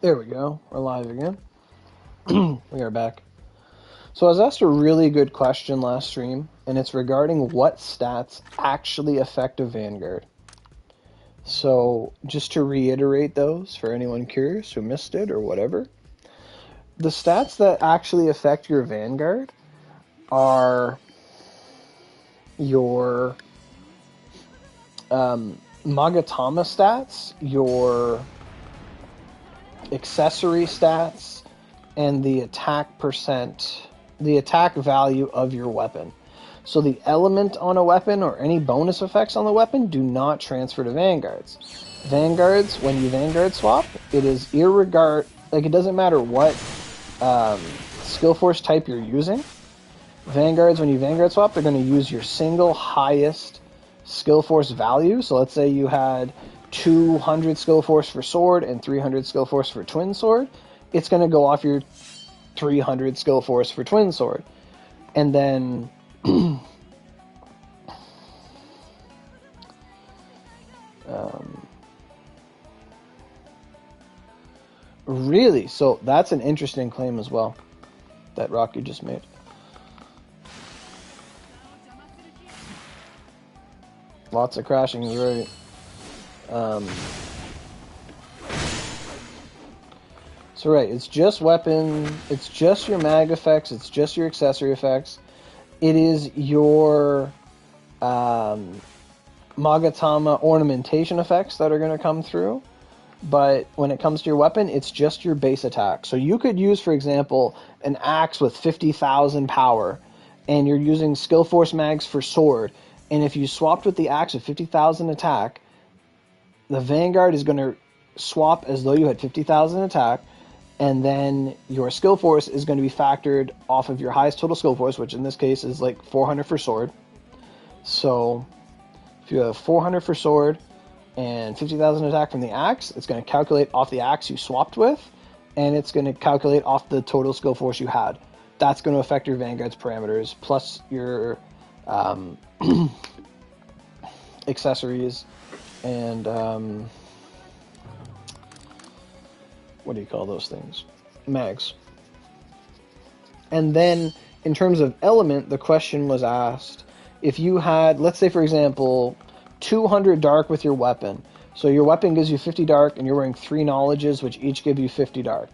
There we go. We're live again. We are back. So I was asked a really good question last stream, and it's regarding what stats actually affect a Vanguard. So just to reiterate those for anyone curious who missed it or whatever, the stats that actually affect your Vanguard are your Magatama stats, your accessory stats, and the attack value of your weapon. So the element on a weapon or any bonus effects on the weapon do not transfer to Vanguards. Vanguards, when you Vanguard swap, it is it doesn't matter what skill force type you're using. Vanguards, when you Vanguard swap, they're going to use your single highest skill force value. So let's say you had 200 skill force for sword and 300 skill force for twin sword. It's going to go off your 300 skill force for twin sword. And then really, so that's an interesting claim as well that Rocky just made. Lots of crashing, you're right. So right, it's just weapon, it's just your mag effects, it's just your accessory effects. It is your Magatama ornamentation effects that are going to come through. But when it comes to your weapon, it's just your base attack. So you could use, for example, an axe with 50,000 power, and you're using skill force mags for sword. And if you swapped with the axe with 50,000 attack, the Vanguard is going to swap as though you had 50,000 attack, and then your skill force is going to be factored off of your highest total skill force, which in this case is like 400 for sword. So if you have 400 for sword and 50,000 attack from the axe, it's going to calculate off the axe you swapped with, and it's going to calculate off the total skill force you had. That's going to affect your Vanguard's parameters, plus your accessories and what do you call those things? Mags. And then in terms of element, the question was asked, if you had, let's say for example, 200 dark with your weapon. So your weapon gives you 50 dark and you're wearing 3 knowledges which each give you 50 dark.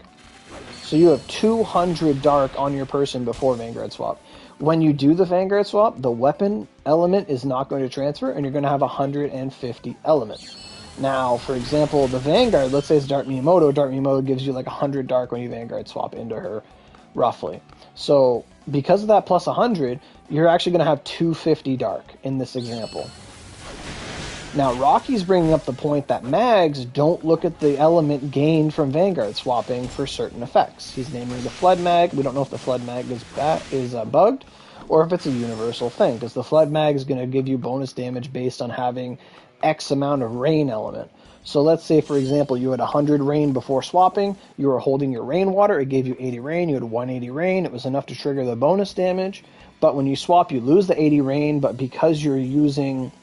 So you have 200 dark on your person before Vanguard swap. When you do the Vanguard swap, the weapon element is not going to transfer and you're going to have 150 elements. Now, for example, the Vanguard, let's say it's Dark Miyamoto. Dark Miyamoto gives you like 100 dark when you Vanguard swap into her, roughly. So because of that plus 100, you're actually going to have 250 dark in this example. Now, Rocky's bringing up the point that mags don't look at the element gained from Vanguard swapping for certain effects. He's naming the Flood Mag. We don't know if the Flood Mag is bugged or if it's a universal thing, because the Flood Mag is going to give you bonus damage based on having X amount of rain element. So let's say, for example, you had 100 rain before swapping. You were holding your rainwater. It gave you 80 rain. You had 180 rain. It was enough to trigger the bonus damage. But when you swap, you lose the 80 rain. But because you're using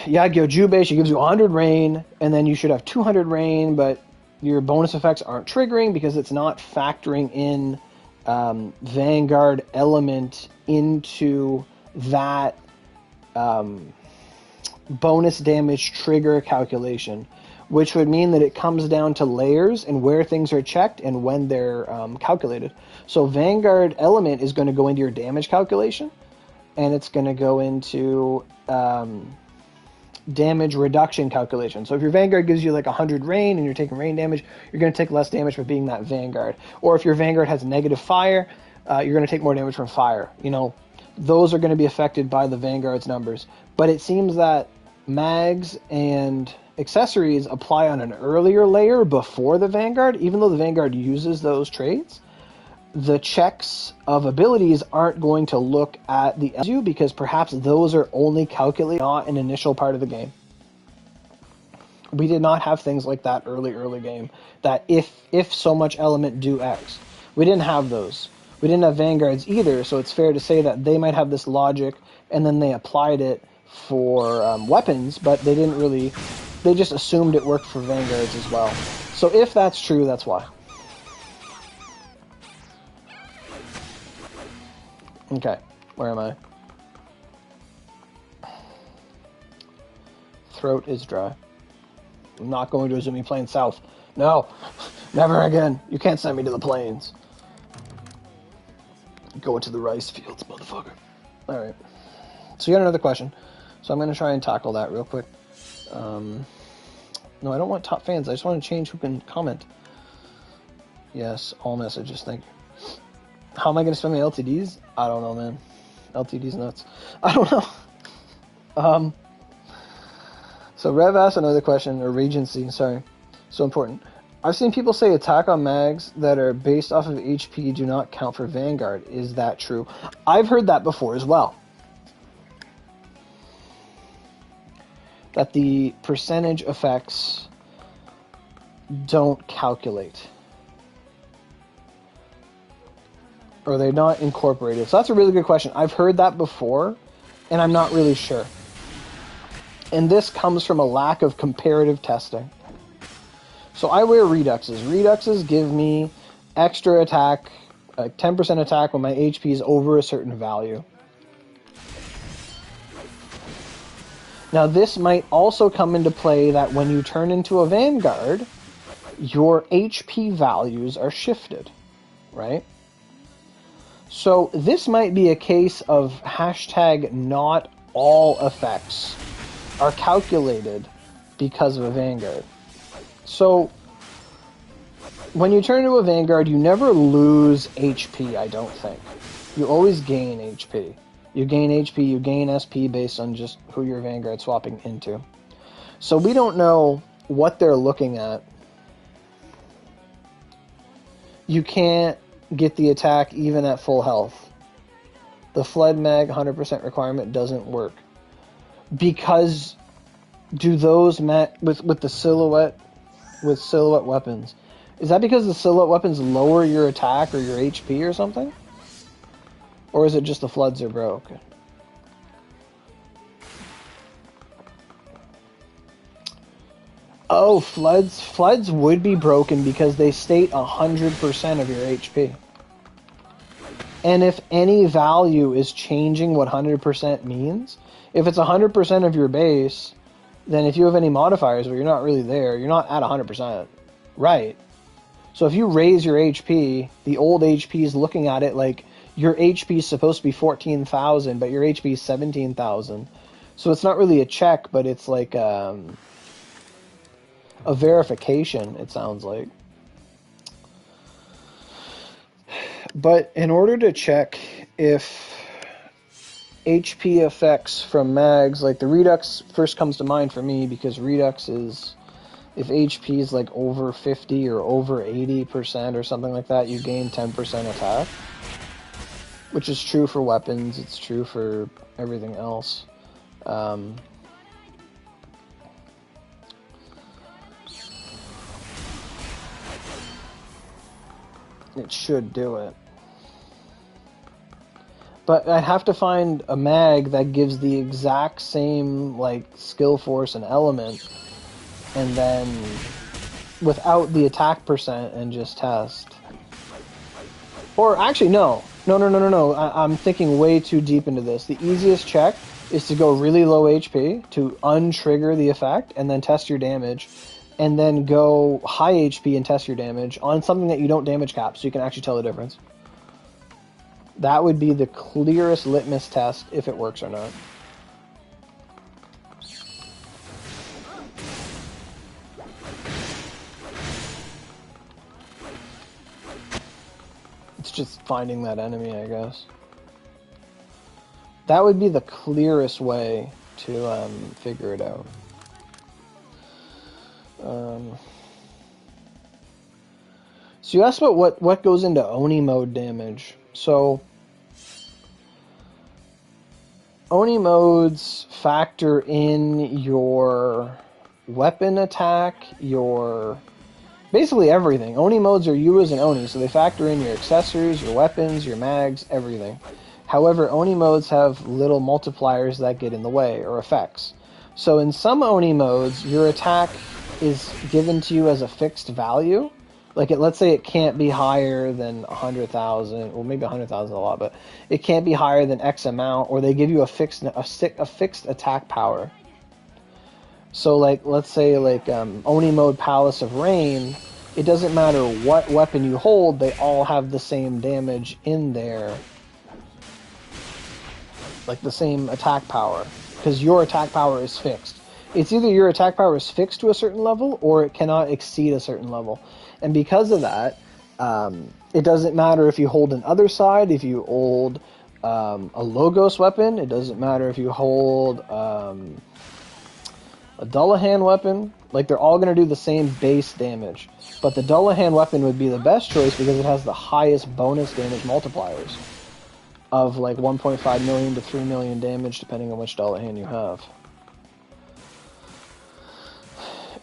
Yagyo Jubei, she gives you 100 rain, and then you should have 200 rain, but your bonus effects aren't triggering because it's not factoring in Vanguard element into that bonus damage trigger calculation, which would mean that it comes down to layers and where things are checked and when they're calculated. So Vanguard element is going to go into your damage calculation, and it's going to go into damage reduction calculation. So if your Vanguard gives you like 100 rain and you're taking rain damage, you're going to take less damage for being that Vanguard. Or if your Vanguard has negative fire, you're going to take more damage from fire. You know, those are going to be affected by the Vanguard's numbers. But it seems that mags and accessories apply on an earlier layer before the Vanguard, even though the Vanguard uses those traits. The checks of abilities aren't going to look at the LU because perhaps those are only calculated, not an initial part of the game. We did not have things like that early game, that if so much element do X. We didn't have those. We didn't have Vanguards either, so it's fair to say that they might have this logic and then they applied it for weapons, but they didn't really They just assumed it worked for Vanguards as well. So if that's true, that's why. Okay, where am I? Throat is dry. I'm not going to Azumi Plains South. No, never again. You can't send me to the plains. Go into the rice fields, motherfucker. Alright. So you got another question. So I'm going to try and tackle that real quick. No, I don't want top fans. I just want to change who can comment. Yes, all messages. Thank you. How am I going to spend my LTDs? I don't know, man. LTD's nuts. I don't know. So Rev asked another question, or Regency, sorry. So important. I've seen people say attack on mags that are based off of HP do not count for Vanguard. Is that true? I've heard that before as well. That the percentage effects don't calculate. Or they're not incorporated. So that's a really good question. I've heard that before, and I'm not really sure. And this comes from a lack of comparative testing. So I wear Reduxes. Reduxes give me extra attack, 10% attack when my HP is over a certain value. Now this might also come into play that when you turn into a Vanguard, your HP values are shifted, right? So this might be a case of hashtag not all effects are calculated because of a Vanguard. So when you turn into a Vanguard, you never lose HP, I don't think. You always gain HP. You gain HP, you gain SP based on just who you're Vanguard swapping into. So we don't know what they're looking at. You can't get the attack even at full health. The Flood Mag 100% requirement doesn't work. Because do those with the silhouette weapons, is that because the silhouette weapons lower your attack or your HP or something? Or is it just the floods are broke? Oh, floods would be broken because they state 100% of your HP. And if any value is changing what 100% means, if it's 100% of your base, then if you have any modifiers where you're not really there, you're not at 100%. Right. So if you raise your HP, the old HP is looking at it like your HP is supposed to be 14,000, but your HP is 17,000. So it's not really a check, but it's like a verification, it sounds like. But in order to check if HP effects from mags, like the Redux first comes to mind for me because Redux is, if HP is like over 50 or over 80% or something like that, you gain 10% attack. Which is true for weapons, it's true for everything else. It should do it. But I'd have to find a mag that gives the exact same like skill force and element, and then without the attack percent and just test. Or actually, no. I'm thinking way too deep into this. The easiest check is to go really low HP to untrigger the effect, and then test your damage, and then go high HP and test your damage on something that you don't damage cap, so you can actually tell the difference. That would be the clearest litmus test if it works or not. It's just finding that enemy, I guess. That would be the clearest way to figure it out. So you asked about what goes into Oni mode damage. So Oni modes factor in your weapon attack, your basically everything. Oni modes are you as an Oni, so they factor in your accessories, your weapons, your mags, everything. However, Oni modes have little multipliers that get in the way, or effects. So in some Oni modes, your attack is given to you as a fixed value. Like, let's say it can't be higher than 100,000, well, maybe 100,000 a lot, but it can't be higher than X amount, or they give you a fixed attack power. So, like, let's say, like, Oni mode Palace of Rain, it doesn't matter what weapon you hold, they all have the same damage in there. Like, the same attack power. Because your attack power is fixed. It's either your attack power is fixed to a certain level, or it cannot exceed a certain level. And because of that, it doesn't matter if you hold an other side, if you hold a Logos weapon, it doesn't matter if you hold a Dullahan weapon. Like, they're all going to do the same base damage. But the Dullahan weapon would be the best choice because it has the highest bonus damage multipliers of like 1.5 million to 3 million damage, depending on which Dullahan you have.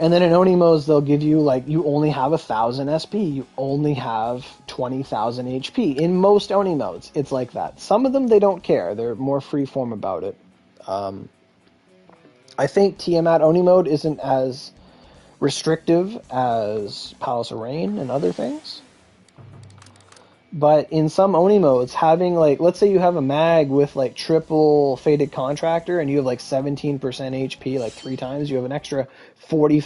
And then in Oni modes, they'll give you, like, you only have 1,000 SP. You only have 20,000 HP. In most Oni modes, it's like that. Some of them, they don't care. They're more freeform about it. I think Tiamat Oni mode isn't as restrictive as Palace of Rain and other things. But in some Oni modes, having, like, let's say you have a mag with, like, triple Fated Contractor and you have, like, 17% HP, like, 3 times, you have an extra 45